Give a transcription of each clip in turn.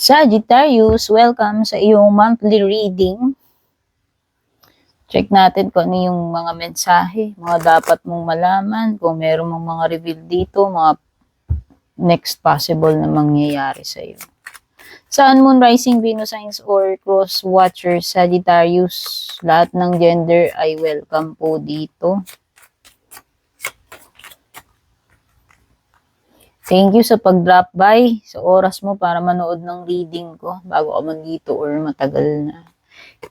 Sagittarius, welcome sa iyong monthly reading. Check natin kung ano yung mga mensahe, mga dapat mong malaman, kung meron mong mga reveal dito, mga next possible na mangyayari sa iyo. Sun, Moon, Rising, Venus, Signs, or Cross Watcher, Sagittarius, lahat ng gender ay welcome po dito. Thank you sa pag-drop by sa oras mo para manood ng reading ko bago ka man dito or matagal na.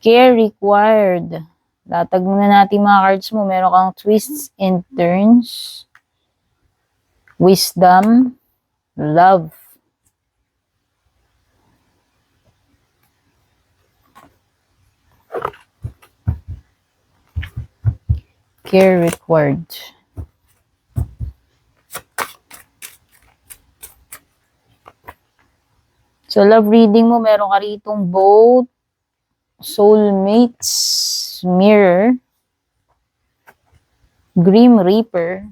Care required. Latag muna natin mga cards mo. Meron kang twists and turns, wisdom, love. Care required. So, love reading mo, meron ka ritong both, soulmates, mirror, grim reaper,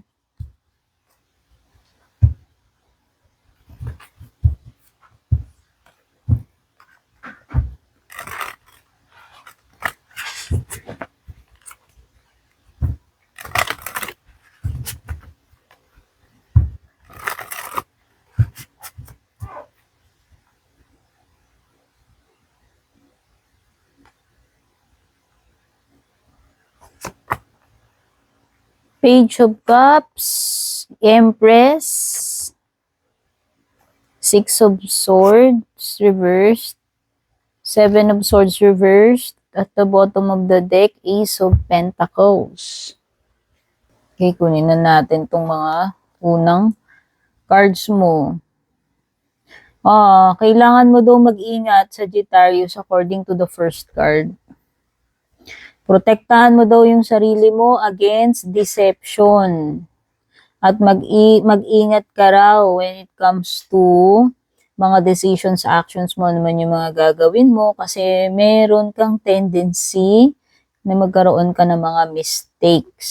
Page of Cups, Empress, Six of Swords reversed, Seven of Swords reversed, at the bottom of the deck, Ace of Pentacles. Okay, kunin na natin itong mga unang cards mo. Kailangan mo daw mag-ingat, Sagittarius, according to the first card. Protektahan mo daw yung sarili mo against deception. At mag-ingat ka raw when it comes to mga decisions, actions mo, naman yung mga gagawin mo kasi meron kang tendency na magkaroon ka ng mga mistakes.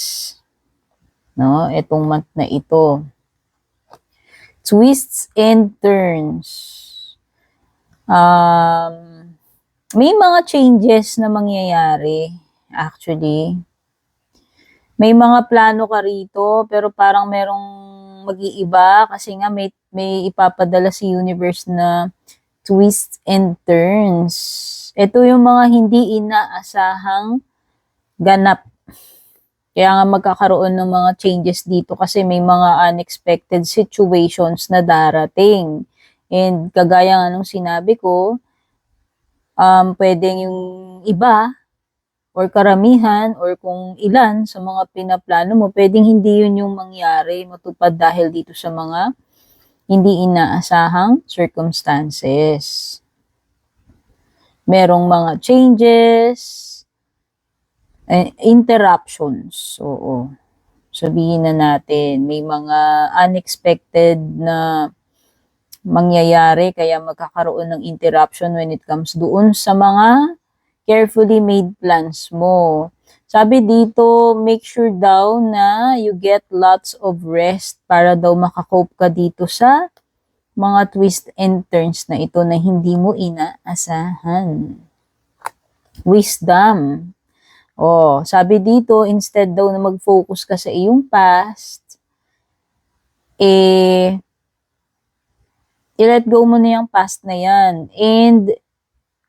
No? Itong month na ito. Twists and turns. May mga changes na mangyayari. Actually, may mga plano ka rito, pero parang merong mag-iiba kasi nga may ipapadala si universe na twists and turns. Ito yung mga hindi inaasahang ganap. Kaya nga magkakaroon ng mga changes dito kasi may mga unexpected situations na darating. And kagaya nga nung sinabi ko, pwedeng yung iba or karamihan or kung ilan sa mga pinaplano mo, pwedeng hindi yun yung mangyari, matupad dahil dito sa mga hindi inaasahang circumstances. Merong mga changes, interruptions. Oo. Sabihin na natin, may mga unexpected na mangyayari kaya magkakaroon ng interruption when it comes doon sa mga carefully made plans mo. Sabi dito, make sure daw na you get lots of rest para daw makakope ka dito sa mga twist and turns na ito na hindi mo inaasahan. Wisdom. Sabi dito, instead daw na mag-focus ka sa iyong past, i-let go mo na yung past na yan. And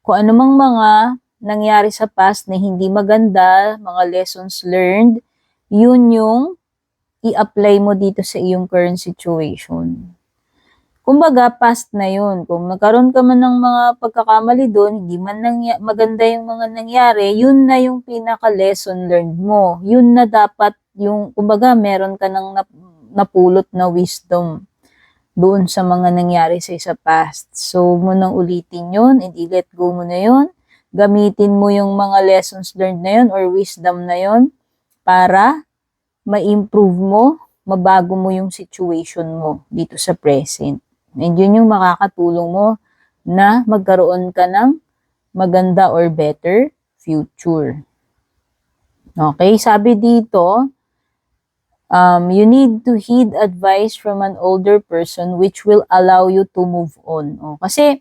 kung anumang mga nangyari sa past na hindi maganda, mga lessons learned, yun yung i-apply mo dito sa iyong current situation. Kumbaga, past na yun. Kung nagkaroon ka man ng mga pagkakamali doon, hindi man maganda yung mga nangyari, yun na yung pinaka-lesson learned mo. Yun na dapat yung, kumbaga, meron ka ng napulot na wisdom doon sa mga nangyari sa past. So, mo nang ulitin yun, and i-let go mo na yun. Gamitin mo yung mga lessons learned na yun or wisdom na yun para ma-improve mo, mabago mo yung situation mo dito sa present. And yun yung makakatulong mo na magkaroon ka ng maganda or better future. Okay, sabi dito, you need to heed advice from an older person which will allow you to move on. Kasi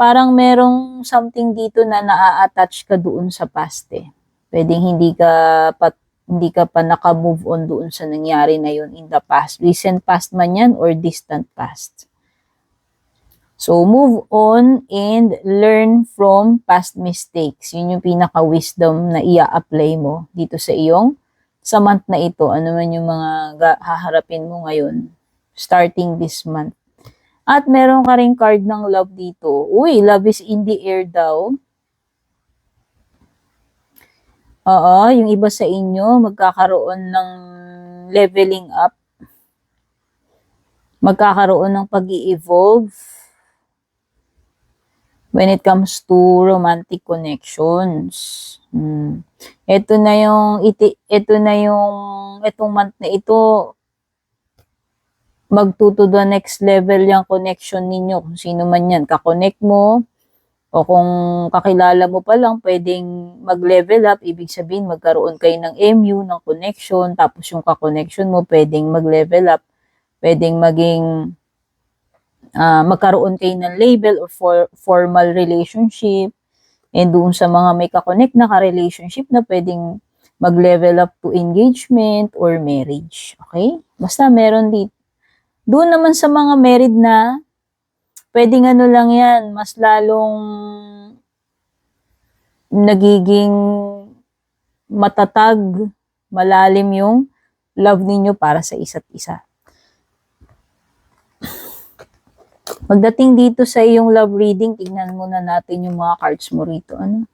parang merong something dito na naa-attach ka doon sa past eh. Pwedeng hindi ka pa naka-move on doon sa nangyari na yun in the past. Recent past man yan or distant past. So, move on and learn from past mistakes. Yun yung pinaka-wisdom na ia-apply mo dito sa month na ito. Ano man yung mga haharapin mo ngayon starting this month. At meron ka ring card ng love dito. Uy, love is in the air daw. Oo, yung iba sa inyo magkakaroon ng leveling up. Magkakaroon ng pag-i-evolve when it comes to romantic connections. Ito na yung itong month na ito, magtuto the next level yung connection ninyo. Kung sino man yan, kakonect mo, o kung kakilala mo pa lang, pwedeng mag-level up, ibig sabihin magkaroon kayo ng MU, ng connection, tapos yung ka-connection mo, pwedeng mag-level up, pwedeng maging magkaroon kayo ng label or formal relationship, and doon sa mga may ka-connect na ka-relationship na pwedeng mag-level up to engagement or marriage. Okay? Basta meron dito. Doon naman sa mga married na, pwedeng ano lang yan, mas lalong nagiging matatag, malalim yung love ninyo para sa isa't isa. Pagdating dito sa iyong love reading, tignan muna natin yung mga cards mo rito. Ano?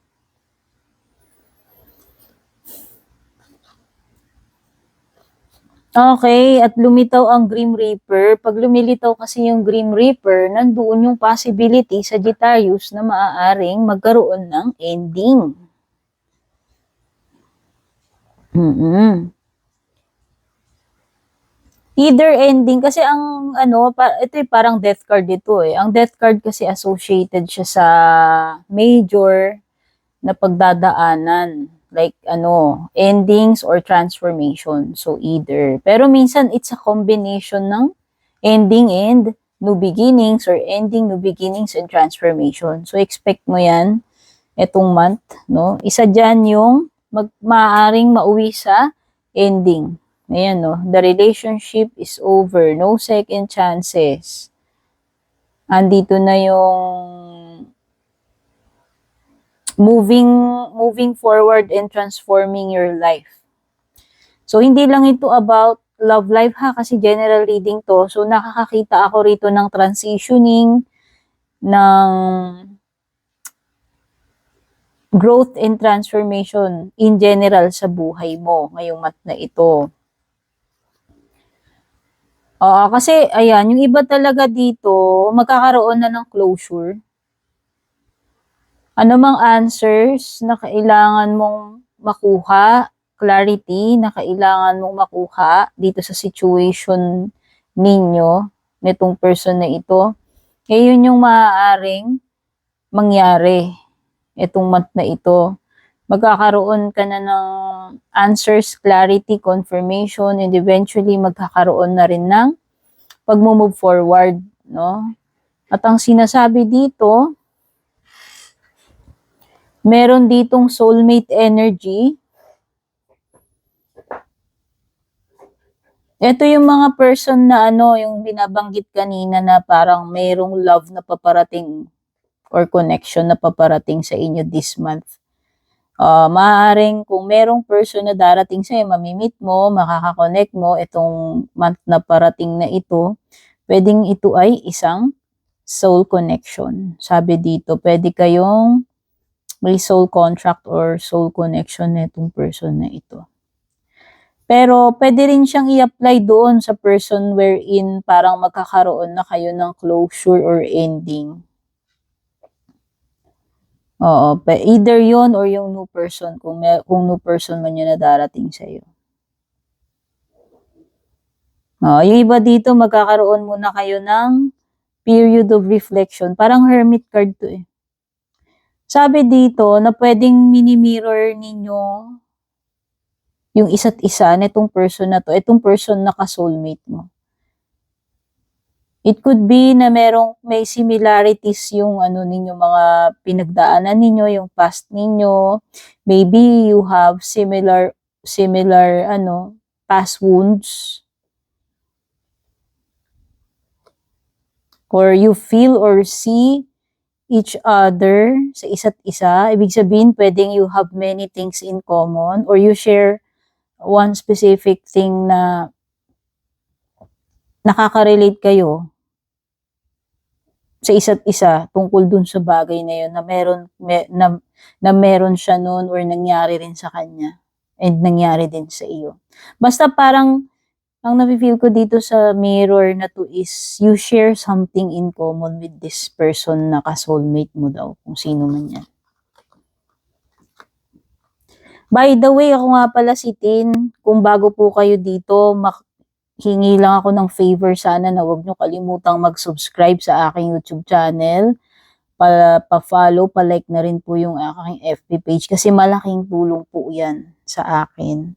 Okay, at lumitaw ang Grim Reaper. Pag lumilitaw kasi yung Grim Reaper, nandoon yung possibility, Sagittarius, na maaaring magkaroon ng ending. Either ending, kasi ang ito parang death card dito eh. Ang death card kasi associated siya sa major na pagdadaanan. Like endings or transformation. So either. Pero minsan it's a combination ng ending and new beginnings or ending, new beginnings and transformation. So expect mo yan etong month, no? Isa dyan yung maaaring mauwi sa ending. Ayan, no? The relationship is over. No second chances. Andito na yung moving forward and transforming your life. So, hindi lang ito about love life ha, kasi general reading to. So, nakakakita ako rito ng transitioning, ng growth and transformation in general sa buhay mo ngayong month na ito. Kasi, ayan, yung iba talaga dito, magkakaroon na ng closure. Ano mang answers na kailangan mong makuha, clarity na kailangan mong makuha dito sa situation ninyo, nitong person na ito, yun yung maaaring mangyari itong month na ito. Magkakaroon ka na ng answers, clarity, confirmation, and eventually magkakaroon na rin ng pag-move forward, no? At ang sinasabi dito, meron ditong soulmate energy. Ito yung mga person na yung binabanggit kanina na parang mayroong love na paparating or connection na paparating sa inyo this month. Maaaring kung merong person na darating sa'yo, mamimit mo, makakakonect mo itong month na parating na ito, pwedeng ito ay isang soul connection. Sabi dito, pwede kayong may soul contract or soul connection na itong person na ito. Pero pwede rin siyang i-apply doon sa person wherein parang magkakaroon na kayo ng closure or ending. Either yon or yung new person, kung new person man yun na darating sa'yo. Yung iba dito, magkakaroon muna kayo ng period of reflection. Parang hermit card to eh. Sabi dito na pwedeng mini-mirror ninyo yung isa't isa nitong person na to, itong person na ka-soulmate mo. It could be na may similarities yung ninyo, mga pinagdaanan ninyo, yung past ninyo. Maybe you have similar past wounds. Or you feel or see each other sa isa't isa. Ibig sabihin, pwedeng you have many things in common or you share one specific thing na nakaka-relate kayo sa isa't isa tungkol dun sa bagay na yun na meron siya noon or nangyari rin sa kanya and nangyari din sa iyo. Basta parang ang nafe-feel ko dito sa mirror na to is you share something in common with this person na ka-soulmate mo daw, kung sino man yan. By the way, ako nga pala si Tin. Kung bago po kayo dito, hingi lang ako ng favor sana na huwag nyo kalimutang mag-subscribe sa aking YouTube channel. Pa-follow, pa-like na rin po yung aking FB page kasi malaking tulong po yan sa akin.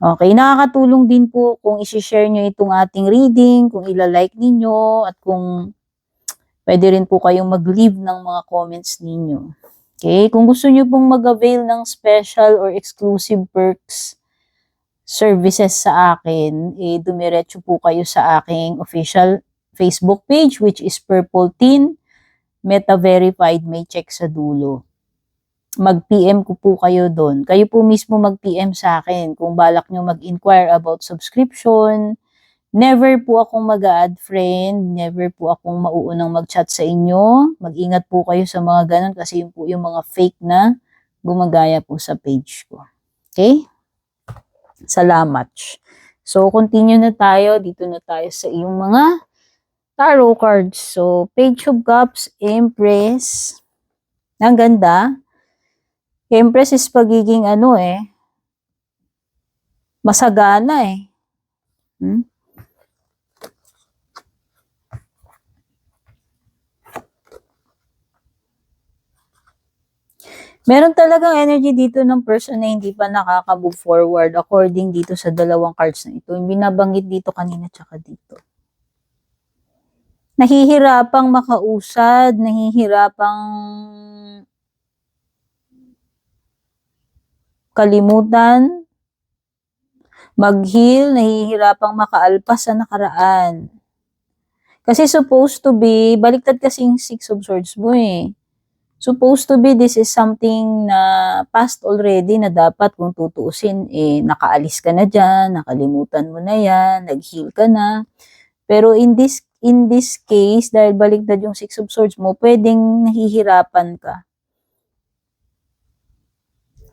Okay, nakakatulong din po kung isi-share nyo itong ating reading, kung ila-like ninyo, at kung pwede rin po kayong mag-leave ng mga comments ninyo. Okay, kung gusto nyo pong mag-avail ng special or exclusive perks services sa akin, dumiretso po kayo sa aking official Facebook page which is Purple Tin, Meta Verified, may check sa dulo. Mag-PM ko po kayo doon. Kayo po mismo mag-PM sa akin kung balak nyo mag-inquire about subscription. Never po akong mag-add friend, never po akong mauunang mag-chat sa inyo. Mag-ingat po kayo sa mga ganun kasi yun po yung mga fake na gumagaya po sa page ko. Okay? Salamat. So, continue na tayo. Dito na tayo sa iyong mga tarot cards. So, Page of Cups, Empress. Ang ganda. Empress is pagiging masagana Meron talagang energy dito ng person na hindi pa nakaka-move forward according dito sa dalawang cards na ito. Yung binabanggit dito kanina tsaka dito. Nahihirapang makausad, nahihirapang kalimutan, mag-heal, nahihirapang makaalpas sa nakaraan. Kasi supposed to be, baliktad kasing Six of Swords mo Supposed to be, this is something na past already na dapat kung tutuusin, nakaalis ka na dyan, nakalimutan mo na yan, nag-heal ka na. Pero in this case, dahil baliktad yung Six of Swords mo, pwedeng nahihirapan ka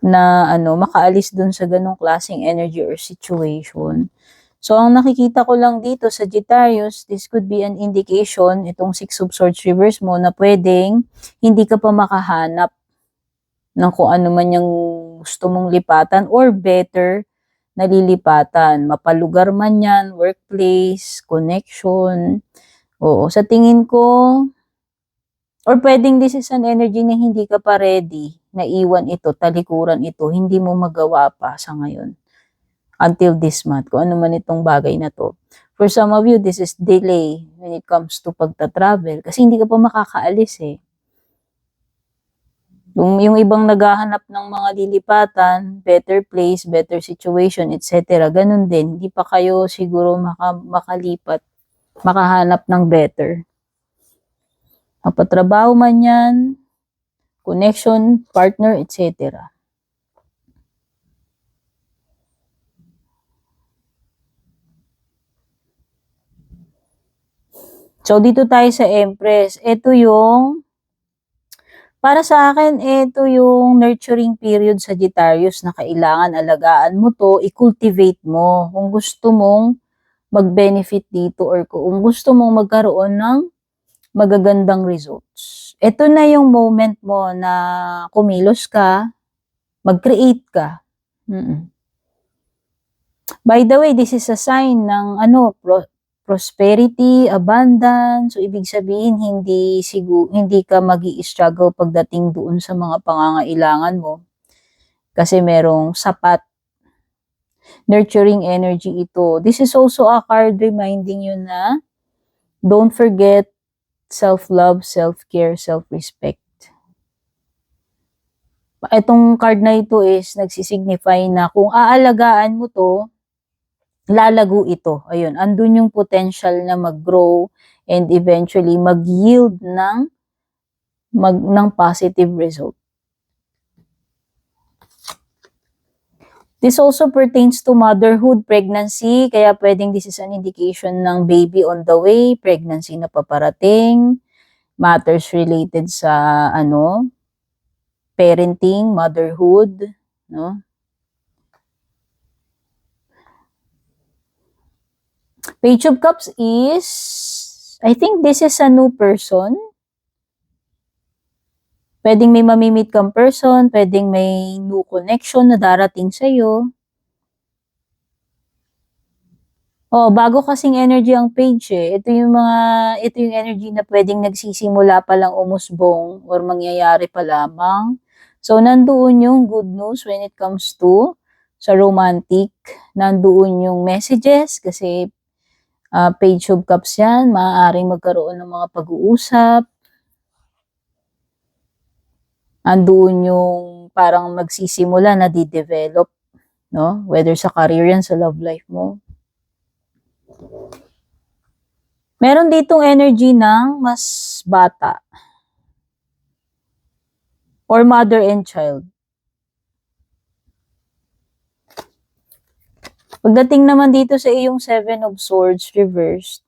na makaalis dun sa ganong klaseng energy or situation. So, ang nakikita ko lang dito, Sagittarius, this could be an indication, itong Six of Swords reverse mo, na pwedeng hindi ka pa makahanap ng kung ano man yung gusto mong lipatan or better nalilipatan. Mapalugar man yan, workplace, connection. Oo, sa tingin ko, or pwedeng this is an energy na hindi ka pa ready, naiwan ito, talikuran ito, hindi mo magawa pa sa ngayon. Until this month, kung ano man itong bagay na to. For some of you, this is delay when it comes to pagta-travel. Kasi hindi ka pa makakaalis Yung ibang naghahanap ng mga lilipatan, better place, better situation, etc. Ganun din. Hindi pa kayo siguro makalipat, makahanap ng better. Mapatrabaho man yan, connection, partner, etc. So, dito tayo sa Empress. Ito yung, para sa akin, ito yung nurturing period sa Sagittarius na kailangan alagaan mo to, i-cultivate mo. Kung gusto mong mag-benefit dito or kung gusto mong magkaroon ng magagandang results. Ito na yung moment mo na kumilos ka, mag-create ka. By the way, this is a sign ng prosperity, abundance. So, ibig sabihin, hindi ka magi-struggle pagdating doon sa mga pangangailangan mo. Kasi merong sapat nurturing energy ito. This is also a card reminding you na Don't forget self-love, self-care, self-respect. Itong card na ito is nagsisignify na kung aalagaan mo to, lalago ito. Ayun, andun yung potential na mag-grow and eventually mag-yield ng positive result. This also pertains to motherhood, pregnancy, kaya pwedeng this is an indication ng baby on the way, pregnancy na paparating, matters related sa parenting, motherhood, no? Page of Cups is, I think this is a new person. Pwedeng may mamimit kang person, pwedeng may new connection na darating sa'yo. Oh, bago kasing energy ang page eh. Ito yung energy na pwedeng nagsisimula pa lang umusbong or mangyayari pa lamang. So, nandoon yung good news when it comes to sa romantic. Nandoon yung messages kasi Page of Cups yan. Maaaring magkaroon ng mga pag-uusap. Andoon yung parang magsisimula na di-develop, no? Whether sa career yan, sa love life mo. Meron ditong energy ng mas bata or mother and child. Pagdating naman dito sa iyong Seven of Swords reversed,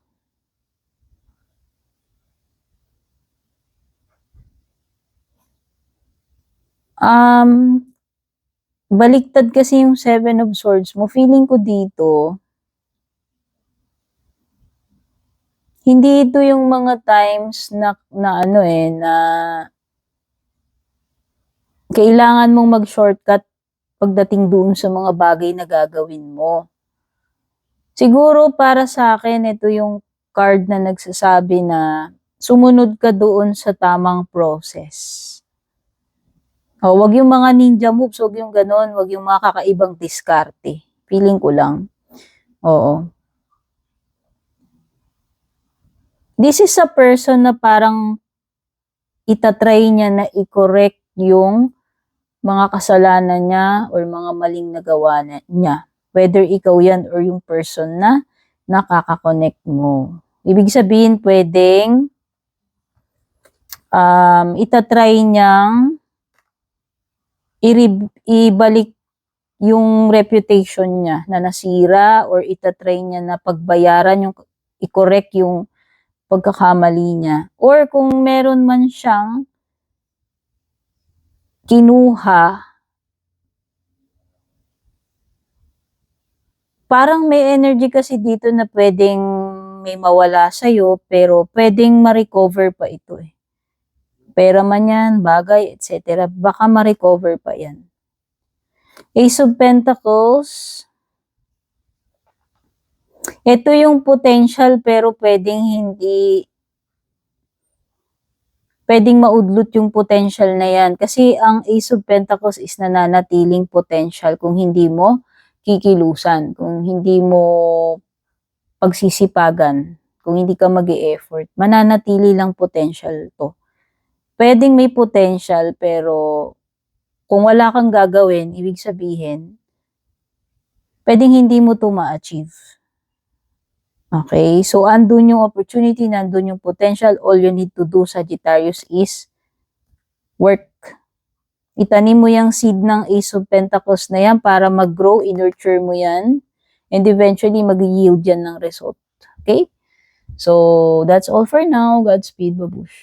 baliktad kasi yung Seven of Swords mo. Feeling ko dito, hindi ito yung mga times na kailangan mong mag-shortcut pagdating doon sa mga bagay na gagawin mo. Siguro para sa akin, ito yung card na nagsasabi na sumunod ka doon sa tamang process. Oh, wag yung mga ninja moves, wag yung ganon, wag yung mga kakaibang diskarte. Feeling ko lang. Oo. This is a person na parang itatry niya na i-correct yung mga kasalanan niya or mga maling nagawa niya. Whether ikaw yan or yung person na nakaka-connect mo. Ibig sabihin, pwedeng itatry niyang ibalik yung reputation niya na nasira or itatry niya na pagbayaran, yung i-correct yung pagkakamali niya. Or kung meron man siyang kinuha, parang may energy kasi dito na pwedeng may mawala sa'yo, pero pwedeng ma-recover pa ito eh. Pera man yan, bagay, etc. Baka ma-recover pa yan. Ace of Pentacles. Ito yung potential pero pwedeng maudlot yung potential na yan. Kasi ang Ace of Pentacles is nananatiling potential kung hindi mo kikilusan, kung hindi mo pagsisipagan, kung hindi ka mag-e-effort. Mananatili lang potential to. Pwedeng may potential pero kung wala kang gagawin, ibig sabihin, pwedeng hindi mo to ma-achieve. Okay, so andun yung opportunity, nandun yung potential. All you need to do, Sagittarius, is work. Itanim mo yung seed ng Ace of Pentacles na yan para mag-grow, i-nurture mo yan, and eventually mag-yield yan ng result. Okay? So, that's all for now. Godspeed, babush.